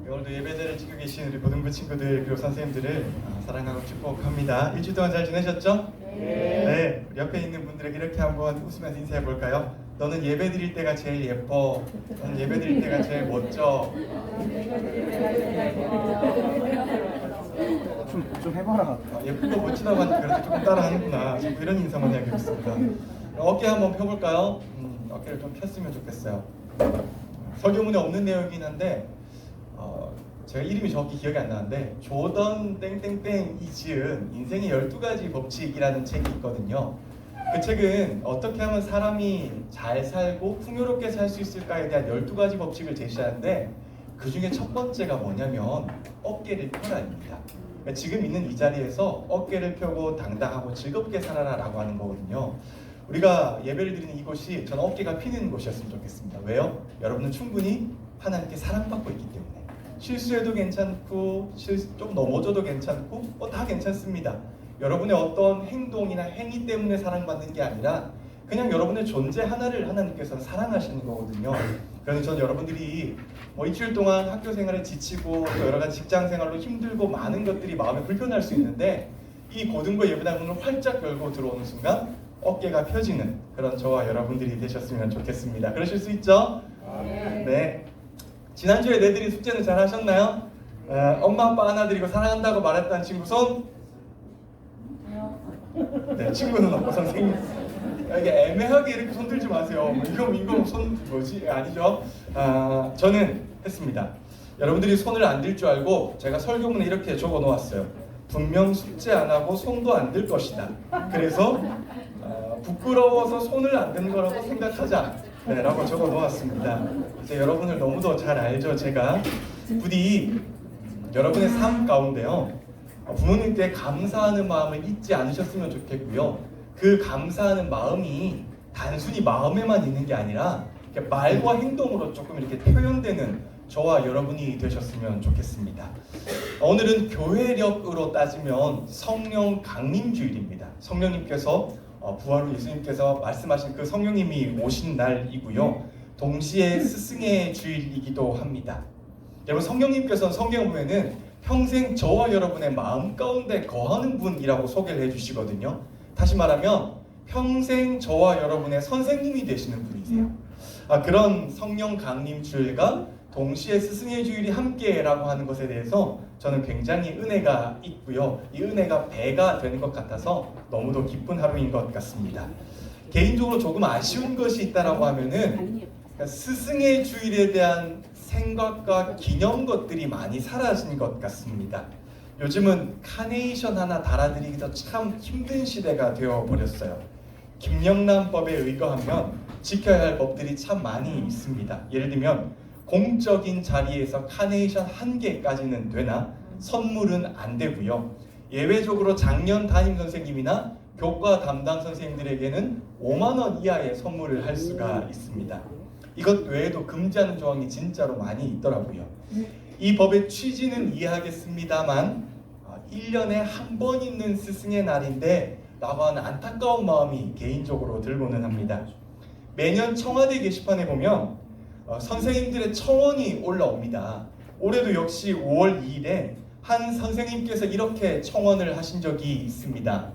오늘도 예배자를 지키고 계신 우리 고등부 친구들 그리고 선생님들을 사랑하고 축복합니다. 일주일 동안 잘 지내셨죠? 네. 우리 옆에 있는 분들에게 이렇게 한번 웃으면서 인사해 볼까요? 너는 예배 드릴 때가 제일 예뻐. 너는 예배 드릴 때가 제일 멋져. 좀 해봐라. 예쁘고 멋지다고 하니까 그래도 조금 따라하는구나. 자꾸 이런 인상만 해야겠습니다. 어깨 한번 펴볼까요? 어깨를 좀 폈으면 좋겠어요. 설교문에 없는 내용이긴 한데 제가 이름이 정확히 기억이 안 나는데 조던 땡땡땡이 지은 인생의 12가지 법칙이라는 책이 있거든요. 그 책은 어떻게 하면 사람이 잘 살고 풍요롭게 살 수 있을까에 대한 12가지 법칙을 제시하는데 그 중에 첫 번째가 뭐냐면 어깨를 펴라입니다. 그러니까 지금 있는 이 자리에서 어깨를 펴고 당당하고 즐겁게 살아라 라고 하는 거거든요. 우리가 예배를 드리는 이곳이 저는 어깨가 피는 곳이었으면 좋겠습니다. 왜요? 여러분은 충분히 하나님께 사랑받고 있기 때문에 실수해도 괜찮고 좀 넘어져도 괜찮고 다 괜찮습니다. 여러분의 어떤 행동이나 행위 때문에 사랑받는 게 아니라 그냥 여러분의 존재 하나를 하나님께서는 사랑하시는 거거든요. 그래서 저는 여러분들이 일주일 동안 학교 생활에 지치고 또 여러 가지 직장 생활로 힘들고 많은 것들이 마음에 불편할 수 있는데 이 고등부 예배당 문을 활짝 열고 들어오는 순간 어깨가 펴지는 그런 저와 여러분들이 되셨으면 좋겠습니다. 그러실 수 있죠? 네. 지난주에 내들이 숙제는 잘 하셨나요? 엄마 아빠 하나 드리고 사랑한다고 말했다는 친구 손? 네, 친구는 없고 선생님. 이게 애매하게 이렇게 손 들지 마세요. 이거 손 뭐지? 아니죠? 저는 했습니다. 여러분들이 손을 안 들 줄 알고 제가 설교문에 이렇게 적어 놓았어요. 분명 숙제 안 하고 손도 안 들 것이다. 그래서 부끄러워서 손을 안 든 거라고 생각하자. 네, 라고 적어 놓았습니다. 이제 여러분을 너무도 잘 알죠. 제가 부디 여러분의 삶 가운데요 부모님께 감사하는 마음을 잊지 않으셨으면 좋겠고요. 그 감사하는 마음이 단순히 마음에만 있는 게 아니라 말과 행동으로 조금 이렇게 표현되는 저와 여러분이 되셨으면 좋겠습니다. 오늘은 교회력으로 따지면 성령 강림주일입니다. 성령님께서 부활 후 예수님께서 말씀하신 그 성령님이 오신 날이고요. 동시에 스승의 주일이기도 합니다. 여러분 성령님께서는 성경을 보면은 평생 저와 여러분의 마음 가운데 거하는 분이라고 소개를 해주시거든요. 다시 말하면 평생 저와 여러분의 선생님이 되시는 분이세요. 그런 성령 강림 주일과 동시에 스승의 주일이 함께라고 하는 것에 대해서 저는 굉장히 은혜가 있고요. 이 은혜가 배가 되는 것 같아서 너무도 기쁜 하루인 것 같습니다. 개인적으로 조금 아쉬운 것이 있다라고 하면은 스승의 주일에 대한 생각과 기념 것들이 많이 사라진 것 같습니다. 요즘은 카네이션 하나 달아드리기도 참 힘든 시대가 되어버렸어요. 김영란법에 의거하면 지켜야 할 법들이 참 많이 있습니다. 예를 들면 공적인 자리에서 카네이션 1개까지는 되나 선물은 안 되고요. 예외적으로 작년 담임 선생님이나 교과 담당 선생님들에게는 5만 원 이하의 선물을 할 수가 있습니다. 이것 외에도 금지하는 조항이 진짜로 많이 있더라고요. 이 법의 취지는 이해하겠습니다만 1년에 한 번 있는 스승의 날인데 라고 하는 안타까운 마음이 개인적으로 들고는 합니다. 매년 청와대 게시판에 보면 선생님들의 청원이 올라옵니다. 올해도 역시 5월 2일에 한 선생님께서 이렇게 청원을 하신 적이 있습니다.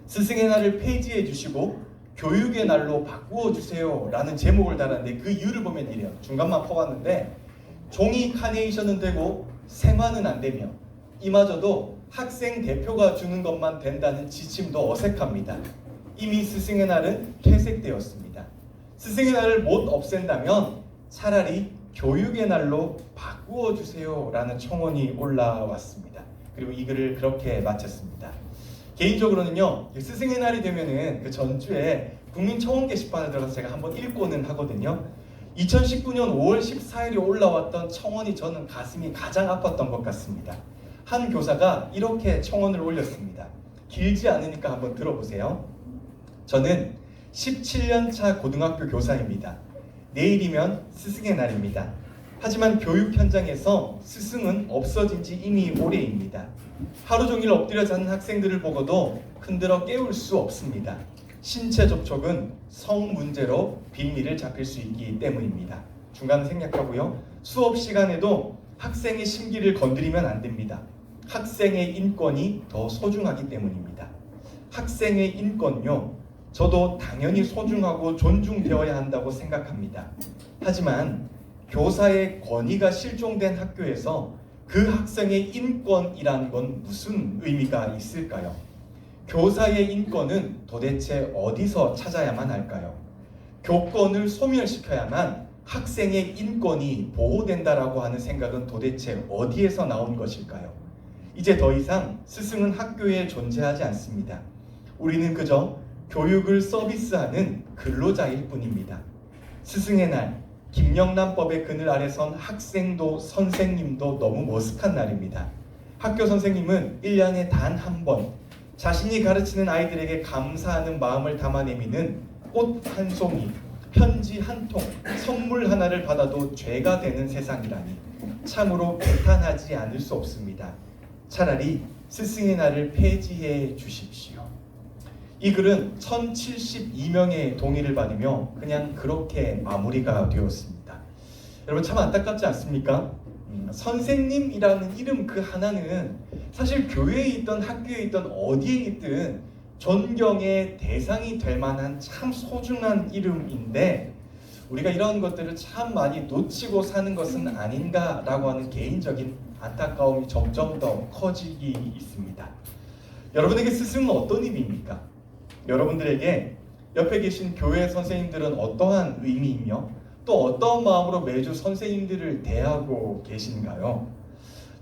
스승의 날을 폐지해 주시고 교육의 날로 바꾸어 주세요 라는 제목을 달았는데 그 이유를 보면 이래요. 중간만 퍼봤는데 종이 카네이션은 되고 생화는 안 되며 이마저도 학생 대표가 주는 것만 된다는 지침도 어색합니다. 이미 스승의 날은 퇴색되었습니다. 스승의 날을 못 없앤다면 차라리 교육의 날로 바꾸어 주세요 라는 청원이 올라왔습니다. 그리고 이 글을 그렇게 마쳤습니다. 개인적으로는요 스승의 날이 되면은 그 전주에 국민청원 게시판에 들어가서 제가 한번 읽고는 하거든요. 2019년 5월 14일에 올라왔던 청원이 저는 가슴이 가장 아팠던 것 같습니다. 한 교사가 이렇게 청원을 올렸습니다. 길지 않으니까 한번 들어보세요. 저는 17년차 고등학교 교사입니다. 내일이면 스승의 날입니다. 하지만 교육 현장에서 스승은 없어진 지 이미 오래입니다. 하루 종일 엎드려 자는 학생들을 보고도 흔들어 깨울 수 없습니다. 신체 접촉은 성 문제로 빌미를 잡힐 수 있기 때문입니다. 중간에 생략하고요. 수업 시간에도 학생의 심기를 건드리면 안 됩니다. 학생의 인권이 더 소중하기 때문입니다. 학생의 인권요, 저도 당연히 소중하고 존중되어야 한다고 생각합니다. 하지만 교사의 권위가 실종된 학교에서 그 학생의 인권이라는 건 무슨 의미가 있을까요? 교사의 인권은 도대체 어디서 찾아야만 할까요? 교권을 소멸시켜야만 학생의 인권이 보호된다라고 하는 생각은 도대체 어디에서 나온 것일까요? 이제 더 이상 스승은 학교에 존재하지 않습니다. 우리는 그저 교육을 서비스하는 근로자일 뿐입니다. 스승의 날, 김영란법의 그늘 아래 선 학생도 선생님도 너무 머쓱한 날입니다. 학교 선생님은 1년에 단 한 번 자신이 가르치는 아이들에게 감사하는 마음을 담아내미는 꽃 한 송이, 편지 한 통, 선물 하나를 받아도 죄가 되는 세상이라니 참으로 배탄하지 않을 수 없습니다. 차라리 스승의 날을 폐지해 주십시오. 이 글은 1072명의 동의를 받으며 그냥 그렇게 마무리가 되었습니다. 여러분 참 안타깝지 않습니까? 선생님이라는 이름 그 하나는 사실 교회에 있던 학교에 있던 어디에 있든 존경의 대상이 될 만한 참 소중한 이름인데 우리가 이런 것들을 참 많이 놓치고 사는 것은 아닌가라고 하는 개인적인 안타까움이 점점 더 커지기 있습니다. 여러분에게 스승은 어떤 의미입니까? 여러분들에게 옆에 계신 교회 선생님들은 어떠한 의미이며 또 어떤 마음으로 매주 선생님들을 대하고 계신가요?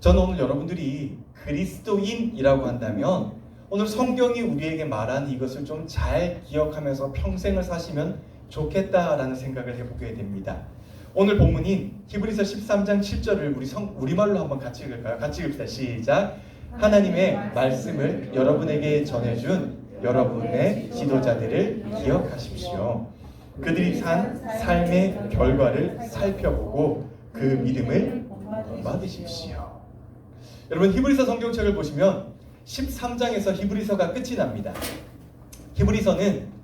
저는 오늘 여러분들이 그리스도인이라고 한다면 오늘 성경이 우리에게 말하는 이것을 좀 잘 기억하면서 평생을 사시면 좋겠다라는 생각을 해보게 됩니다. 오늘 본문인 히브리서 13장 7절을 우리말로 한번 같이 읽을까요? 같이 읽읍시다. 시작. 하나님의 말씀을 여러분에게 전해준 여러분의 지도자들을 기억하십시오. 그들이 산 삶의 결과를 살펴보고 그 믿음을 본받으십시오. 여러분 히브리서 성경책을 보시면 13장에서 히브리서가 끝이 납니다. 히브리서는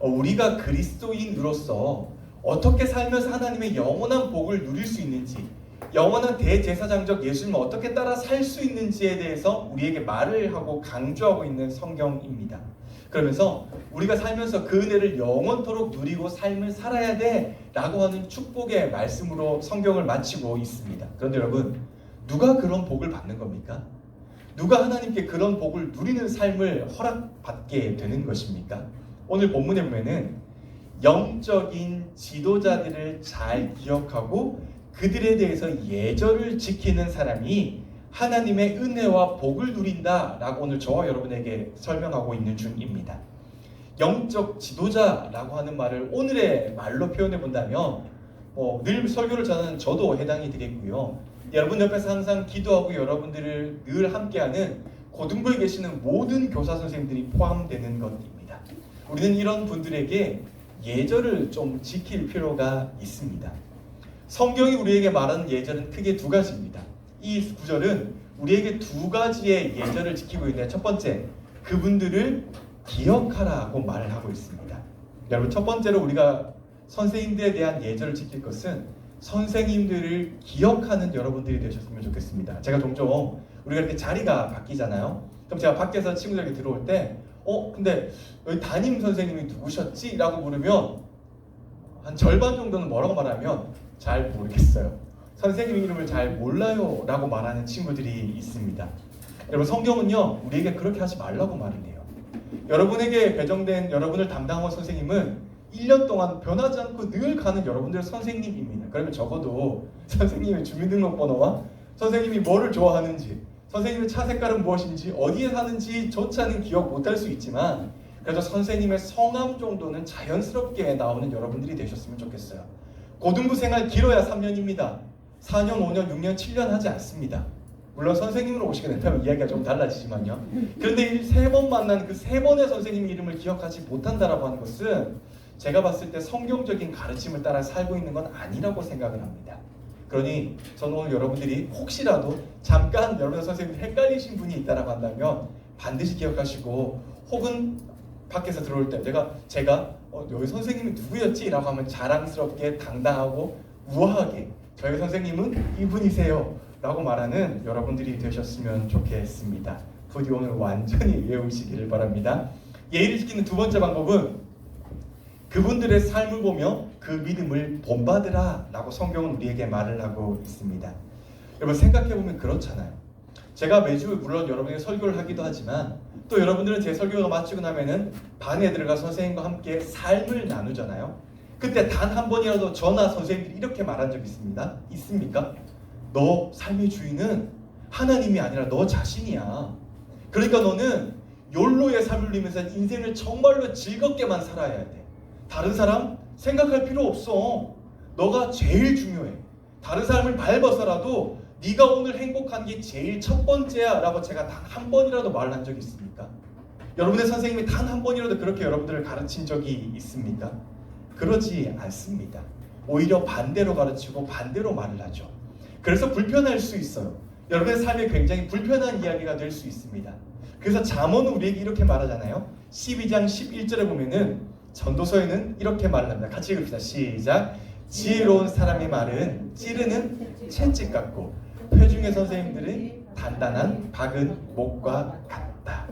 우리가 그리스도인으로서 어떻게 살면서 하나님의 영원한 복을 누릴 수 있는지, 영원한 대제사장적 예수님을 어떻게 따라 살 수 있는지에 대해서 우리에게 말을 하고 강조하고 있는 성경입니다. 그러면서 우리가 살면서 그 은혜를 영원토록 누리고 삶을 살아야 돼 라고 하는 축복의 말씀으로 성경을 마치고 있습니다. 그런데 여러분, 누가 그런 복을 받는 겁니까? 누가 하나님께 그런 복을 누리는 삶을 허락받게 되는 것입니까? 오늘 본문에 보면은 영적인 지도자들을 잘 기억하고 그들에 대해서 예절을 지키는 사람이 하나님의 은혜와 복을 누린다라고 오늘 저와 여러분에게 설명하고 있는 중입니다. 영적 지도자라고 하는 말을 오늘의 말로 표현해 본다면 늘 설교를 저는 저도 해당이 되겠고요. 여러분 옆에서 항상 기도하고 여러분들을 늘 함께하는 고등부에 계시는 모든 교사 선생님들이 포함되는 것입니다. 우리는 이런 분들에게 예절을 좀 지킬 필요가 있습니다. 성경이 우리에게 말하는 예절은 크게 두 가지입니다. 이 구절은 우리에게 두 가지의 예절을 지키고 있는데 첫 번째, 그분들을 기억하라고 말을 하고 있습니다. 여러분 첫 번째로 우리가 선생님들에 대한 예절을 지킬 것은 선생님들을 기억하는 여러분들이 되셨으면 좋겠습니다. 제가 종종 우리가 이렇게 자리가 바뀌잖아요. 그럼 제가 밖에서 친구들에게 들어올 때 근데 여기 담임 선생님이 누구셨지? 라고 물으면 한 절반 정도는 뭐라고 말하면 잘 모르겠어요. 선생님 이름을 잘 몰라요 라고 말하는 친구들이 있습니다. 여러분 성경은요 우리에게 그렇게 하지 말라고 말을 해요. 여러분에게 배정된 여러분을 담당한 선생님은 1년 동안 변하지 않고 늘 가는 여러분들의 선생님입니다. 그러면 적어도 선생님의 주민등록번호와 선생님이 뭐를 좋아하는지, 선생님의 차 색깔은 무엇인지, 어디에 사는지조차는 기억 못할 수 있지만 그래도 선생님의 성함 정도는 자연스럽게 나오는 여러분들이 되셨으면 좋겠어요. 고등부 생활 길어야 3년입니다. 4년, 5년, 6년, 7년 하지 않습니다. 물론 선생님으로 오시게 된다면 이야기가 좀 달라지지만요. 그런데 3번 만난 그 3번의 선생님 이름을 기억하지 못한다라고 하는 것은 제가 봤을 때 성경적인 가르침을 따라 살고 있는 건 아니라고 생각을 합니다. 그러니 저는 오늘 여러분들이 혹시라도 잠깐 여러분 선생님 헷갈리신 분이 있다라고 한다면 반드시 기억하시고 혹은 밖에서 들어올 때 제가 여기 선생님이 누구였지? 라고 하면 자랑스럽게 당당하고 우아하게 저희 선생님은 이분이세요 라고 말하는 여러분들이 되셨으면 좋겠습니다. 부디 오늘 완전히 외우시기를 바랍니다. 예의를 지키는 두 번째 방법은 그분들의 삶을 보며 그 믿음을 본받으라 라고 성경은 우리에게 말을 하고 있습니다. 여러분 생각해보면 그렇잖아요. 제가 매주 물론 여러분에게 설교를 하기도 하지만 또 여러분들은 제 설교가 마치고 나면은 반에 들어가 선생님과 함께 삶을 나누잖아요. 그때 단 한 번이라도 저나 선생님들이 이렇게 말한 적 있습니다. 있습니까? 너 삶의 주인은 하나님이 아니라 너 자신이야. 그러니까 너는 욜로의 삶을 누리면서 인생을 정말로 즐겁게만 살아야 돼. 다른 사람 생각할 필요 없어. 너가 제일 중요해. 다른 사람을 밟아서라도 네가 오늘 행복한 게 제일 첫 번째야 라고 제가 단 한 번이라도 말을 한 적이 있습니까? 여러분의 선생님이 단 한 번이라도 그렇게 여러분들을 가르친 적이 있습니까? 그러지 않습니다. 오히려 반대로 가르치고 반대로 말을 하죠. 그래서 불편할 수 있어요. 여러분의 삶에 굉장히 불편한 이야기가 될 수 있습니다. 그래서 잠언은 우리에게 이렇게 말하잖아요. 12장 11절에 보면은 전도서에는 이렇게 말을 합니다. 같이 읽읍시다. 시작. 지혜로운 사람의 말은 찌르는 채찍 같고 회중의 선생님들은 단단한 박은 목과 같다.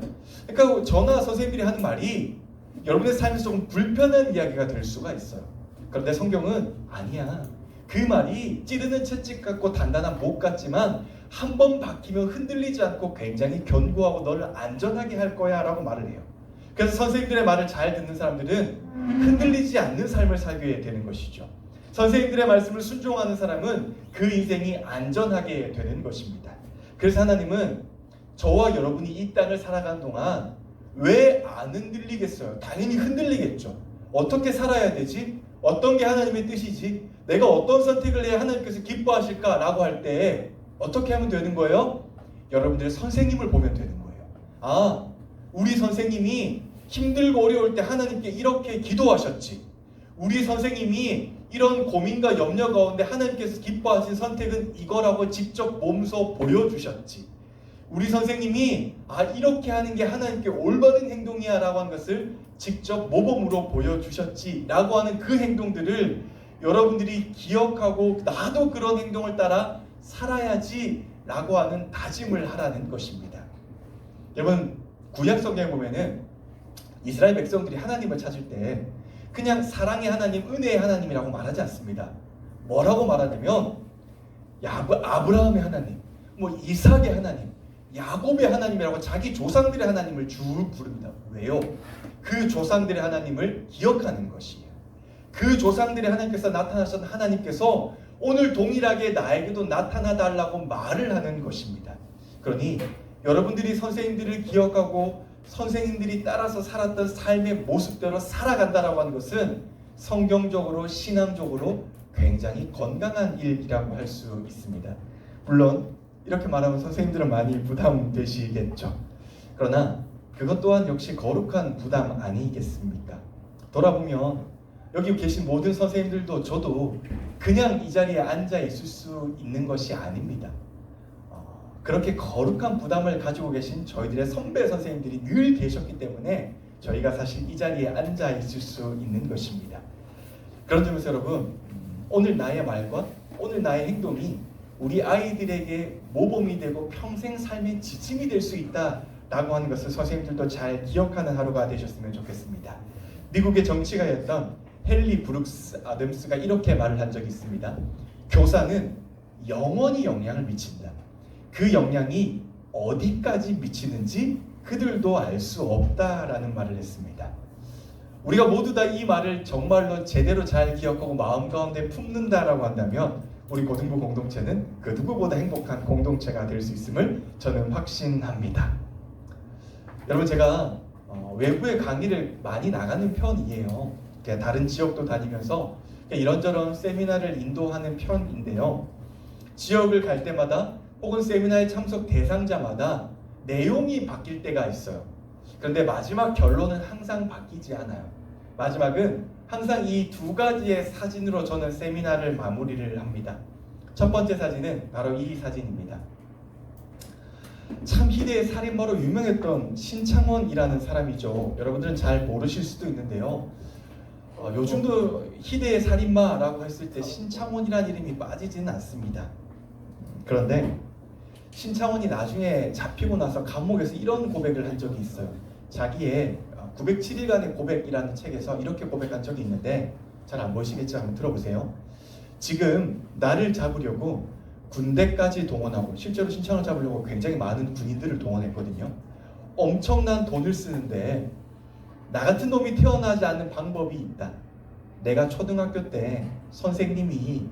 그러니까 저나 선생님들이 하는 말이 여러분의 삶에서 조금 불편한 이야기가 될 수가 있어요. 그런데 성경은 아니야. 그 말이 찌르는 채찍 같고 단단한 목 같지만 한 번 박히면 흔들리지 않고 굉장히 견고하고 너를 안전하게 할 거야 라고 말을 해요. 그래서 선생님들의 말을 잘 듣는 사람들은 흔들리지 않는 삶을 살게 되는 것이죠. 선생님들의 말씀을 순종하는 사람은 그 인생이 안전하게 되는 것입니다. 그래서 하나님은 저와 여러분이 이 땅을 살아가는 동안 왜 안 흔들리겠어요? 당연히 흔들리겠죠. 어떻게 살아야 되지? 어떤 게 하나님의 뜻이지? 내가 어떤 선택을 해야 하나님께서 기뻐하실까? 라고 할 때 어떻게 하면 되는 거예요? 여러분들의 선생님을 보면 되는 거예요. 아, 우리 선생님이 힘들고 어려울 때 하나님께 이렇게 기도하셨지. 우리 선생님이 이런 고민과 염려 가운데 하나님께서 기뻐하신 선택은 이거라고 직접 몸소 보여주셨지. 우리 선생님이 이렇게 하는 게 하나님께 올바른 행동이야 라고 하는 것을 직접 모범으로 보여주셨지 라고 하는 그 행동들을 여러분들이 기억하고 나도 그런 행동을 따라 살아야지 라고 하는 다짐을 하라는 것입니다. 여러분 구약 성경에 보면은 이스라엘 백성들이 하나님을 찾을 때 그냥 사랑의 하나님, 은혜의 하나님이라고 말하지 않습니다. 뭐라고 말하냐면 아브라함의 하나님, 이삭의 하나님, 야곱의 하나님이라고 자기 조상들의 하나님을 쭉 부릅니다. 왜요? 그 조상들의 하나님을 기억하는 것이에요. 그 조상들의 하나님께서 나타나셨던 하나님께서 오늘 동일하게 나에게도 나타나달라고 말을 하는 것입니다. 그러니 여러분들이 선생님들을 기억하고 선생님들이 따라서 살았던 삶의 모습대로 살아간다라고 하는 것은 성경적으로 신앙적으로 굉장히 건강한 일이라고 할 수 있습니다. 물론 이렇게 말하면 선생님들은 많이 부담되시겠죠. 그러나 그것 또한 역시 거룩한 부담 아니겠습니까? 돌아보면 여기 계신 모든 선생님들도 저도 그냥 이 자리에 앉아 있을 수 있는 것이 아닙니다. 그렇게 거룩한 부담을 가지고 계신 저희들의 선배 선생님들이 늘 계셨기 때문에 저희가 사실 이 자리에 앉아 있을 수 있는 것입니다. 그런 점에서 여러분, 오늘 나의 말과 오늘 나의 행동이 우리 아이들에게 모범이 되고 평생 삶의 지침이 될 수 있다라고 하는 것을 선생님들도 잘 기억하는 하루가 되셨으면 좋겠습니다. 미국의 정치가였던 헨리 브룩스 아담스가 이렇게 말을 한 적이 있습니다. 교사는 영원히 영향을 미친다. 그 영향이 어디까지 미치는지 그들도 알 수 없다라는 말을 했습니다. 우리가 모두 다 이 말을 정말로 제대로 잘 기억하고 마음 가운데 품는다라고 한다면 우리 고등부 공동체는 그 누구보다 행복한 공동체가 될 수 있음을 저는 확신합니다. 여러분 제가 외부에 강의를 많이 나가는 편이에요. 다른 지역도 다니면서 이런저런 세미나를 인도하는 편인데요. 지역을 갈 때마다 혹은 세미나에 참석 대상자마다 내용이 바뀔 때가 있어요. 그런데 마지막 결론은 항상 바뀌지 않아요. 마지막은 항상 이 두 가지의 사진으로 저는 세미나를 마무리를 합니다. 첫 번째 사진은 바로 이 사진입니다. 참 희대의 살인마로 유명했던 신창원이라는 사람이죠. 여러분들은 잘 모르실 수도 있는데요. 요즘도 희대의 살인마라고 했을 때 신창원이라는 이름이 빠지지는 않습니다. 그런데 신창원이 나중에 잡히고 나서 감옥에서 이런 고백을 한 적이 있어요. 자기의 907일간의 고백이라는 책에서 이렇게 고백한 적이 있는데 잘 안 보시겠죠? 한번 들어보세요. 지금 나를 잡으려고 군대까지 동원하고, 실제로 신창원을 잡으려고 굉장히 많은 군인들을 동원했거든요. 엄청난 돈을 쓰는데 나 같은 놈이 태어나지 않는 방법이 있다. 내가 초등학교 때 선생님이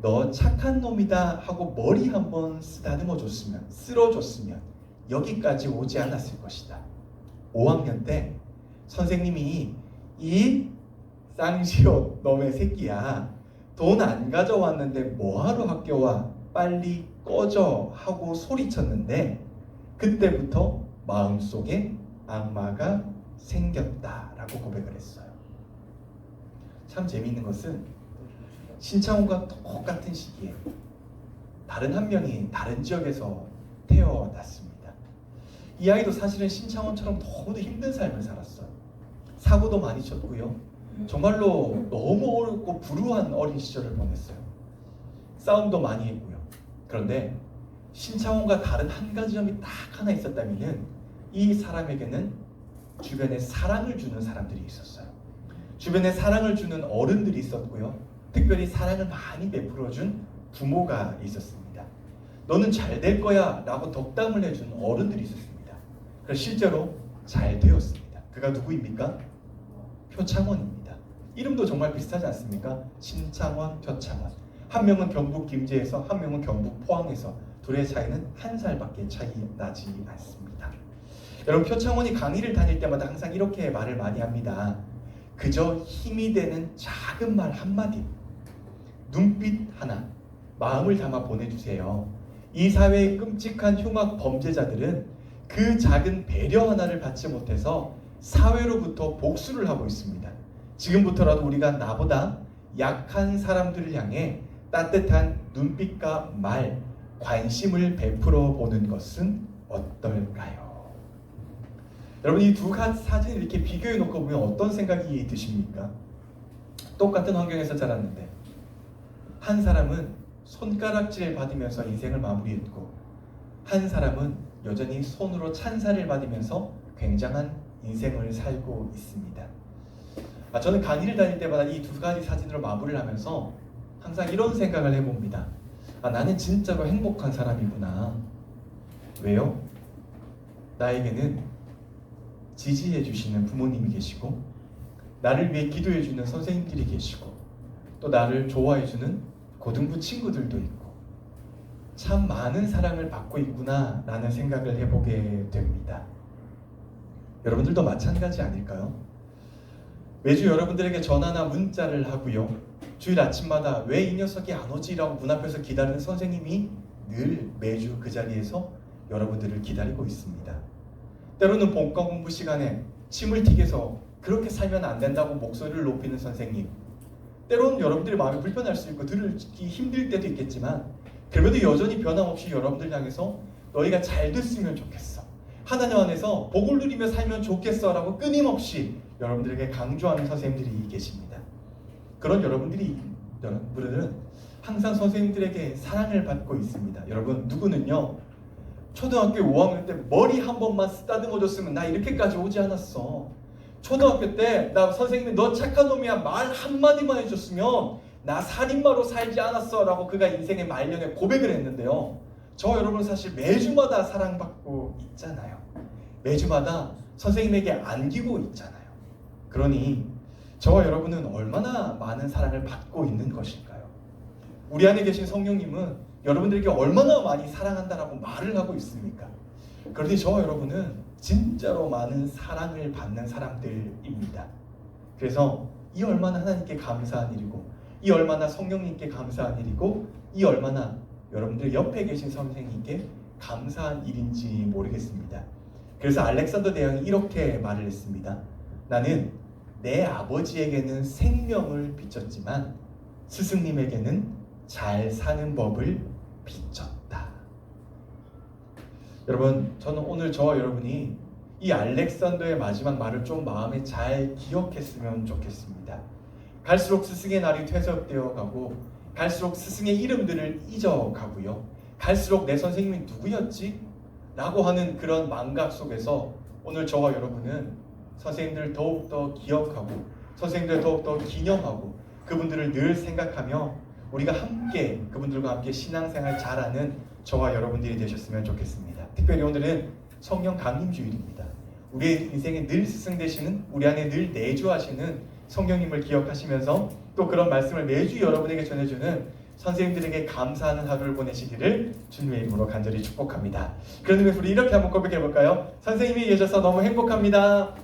너 착한 놈이다 하고 머리 한번 쓰다듬어 줬으면, 쓸어줬으면 여기까지 오지 않았을 것이다. 5학년 때 선생님이 이 쌍시옷 놈의 새끼야, 돈 안 가져왔는데 뭐하러 학교 와? 빨리 꺼져 하고 소리쳤는데 그때부터 마음속에 악마가 생겼다라고 고백을 했어요. 참 재미있는 것은 신창원과 똑같은 시기에 다른 한 명이 다른 지역에서 태어났습니다. 이 아이도 사실은 신창원처럼 너무도 힘든 삶을 살았어요. 사고도 많이 쳤고요. 정말로 너무 어렵고 불우한 어린 시절을 보냈어요. 싸움도 많이 했고요. 그런데 신창원과 다른 한 가지 점이 딱 하나 있었다면은 이 사람에게는 주변에 사랑을 주는 사람들이 있었어요. 주변에 사랑을 주는 어른들이 있었고요. 특별히 사랑을 많이 베풀어준 부모가 있었습니다. 너는 잘 될 거야 라고 덕담을 해준 어른들이 있었습니다. 그래서 실제로 잘 되었습니다. 그가 누구입니까? 표창원입니다. 이름도 정말 비슷하지 않습니까? 신창원, 표창원. 한 명은 경북 김제에서, 한 명은 경북 포항에서. 둘의 차이는 한 살밖에 차이 나지 않습니다. 여러분, 표창원이 강의를 다닐 때마다 항상 이렇게 말을 많이 합니다. 그저 힘이 되는 작은 말 한마디, 눈빛 하나, 마음을 담아 보내주세요. 이 사회의 끔찍한 흉악 범죄자들은 그 작은 배려 하나를 받지 못해서 사회로부터 복수를 하고 있습니다. 지금부터라도 우리가 나보다 약한 사람들을 향해 따뜻한 눈빛과 말, 관심을 베풀어 보는 것은 어떨까요? 여러분, 이 두 가지 사진을 이렇게 비교해 놓고 보면 어떤 생각이 드십니까? 똑같은 환경에서 자랐는데 한 사람은 손가락질을 받으면서 인생을 마무리했고 한 사람은 여전히 손으로 찬사를 받으면서 굉장한 인생을 살고 있습니다. 저는 강의를 다닐 때마다 이 두 가지 사진으로 마무리를 하면서 항상 이런 생각을 해봅니다. 나는 진짜로 행복한 사람이구나. 왜요? 나에게는 지지해 주시는 부모님이 계시고, 나를 위해 기도해 주는 선생님들이 계시고, 또 나를 좋아해 주는 고등부 친구들도 있고, 참 많은 사랑을 받고 있구나 라는 생각을 해보게 됩니다. 여러분들도 마찬가지 아닐까요? 매주 여러분들에게 전화나 문자를 하고요, 주일 아침마다 왜 이 녀석이 안 오지? 라고 문 앞에서 기다리는 선생님이 늘 매주 그 자리에서 여러분들을 기다리고 있습니다. 때로는 본과 공부 시간에 침을 튀겨서 그렇게 살면 안 된다고 목소리를 높이는 선생님, 때로는 여러분들의 마음이 불편할 수 있고 들기 힘들 때도 있겠지만 그래도 여전히 변함없이 여러분들 향해서 너희가 잘 됐으면 좋겠어, 하나님 안에서 복을 누리며 살면 좋겠어 라고 끊임없이 여러분들에게 강조하는 선생님들이 계십니다. 그런 여러분들은 항상 선생님들에게 사랑을 받고 있습니다. 여러분, 누구는요 초등학교 5학년 때 머리 한 번만 쓰다듬어 줬으면 나 이렇게까지 오지 않았어. 초등학교 때 나 선생님이 너 착한 놈이야 말 한마디만 해줬으면 나 살인마로 살지 않았어 라고 그가 인생의 말년에 고백을 했는데요, 저 여러분 사실 매주마다 사랑받고 있잖아요. 매주마다 선생님에게 안기고 있잖아요. 그러니 저와 여러분은 얼마나 많은 사랑을 받고 있는 것일까요? 우리 안에 계신 성령님은 여러분들에게 얼마나 많이 사랑한다라고 말을 하고 있습니까? 그런데 저와 여러분은 진짜로 많은 사랑을 받는 사람들입니다. 그래서 이 얼마나 하나님께 감사한 일이고, 이 얼마나 성령님께 감사한 일이고, 이 얼마나 여러분들 옆에 계신 선생님께 감사한 일인지 모르겠습니다. 그래서 알렉산더 대왕이 이렇게 말을 했습니다. 나는 내 아버지에게는 생명을 비쳤지만 스승님에게는 잘 사는 법을 비쳤다. 여러분, 저는 오늘 저와 여러분이 이 알렉산더의 마지막 말을 좀 마음에 잘 기억했으면 좋겠습니다. 갈수록 스승의 날이 퇴색되어 가고 갈수록 스승의 이름들을 잊어가고요. 갈수록 내 선생님이 누구였지? 라고 하는 그런 망각 속에서 오늘 저와 여러분은 선생님들을 더욱더 기억하고 선생님들을 더욱더 기념하고 그분들을 늘 생각하며 우리가 함께 그분들과 함께 신앙생활 잘하는 저와 여러분들이 되셨으면 좋겠습니다. 특별히 오늘은 성령 강림주일입니다. 우리의 인생에 늘 스승 되시는 우리 안에 늘 내주하시는 성령님을 기억하시면서 또 그런 말씀을 매주 여러분에게 전해주는 선생님들에게 감사하는 하루를 보내시기를 주님의 이름으로 간절히 축복합니다. 그런 의미에서 우리 이렇게 한번 고백해 볼까요? 선생님이 계셔서 너무 행복합니다.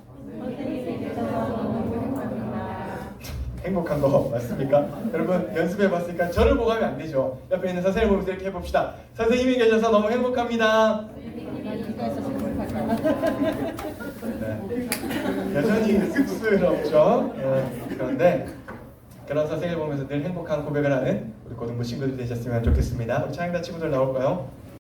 행복한 거 맞습니까? 여러분 연습해 봤으니까 저를 보고 하면 안 되죠. 옆에 있는 선생님 보면서 이렇게 해봅시다. 선생님이 계셔서 너무 행복합니다. 네. 여전히 쑥스럽죠. 그런데 그런 선생님을 보면서 늘 행복한 고백을 하는 우리 고등부 친구들 되셨으면 좋겠습니다. 우리 찬양단 친구들 나올까요?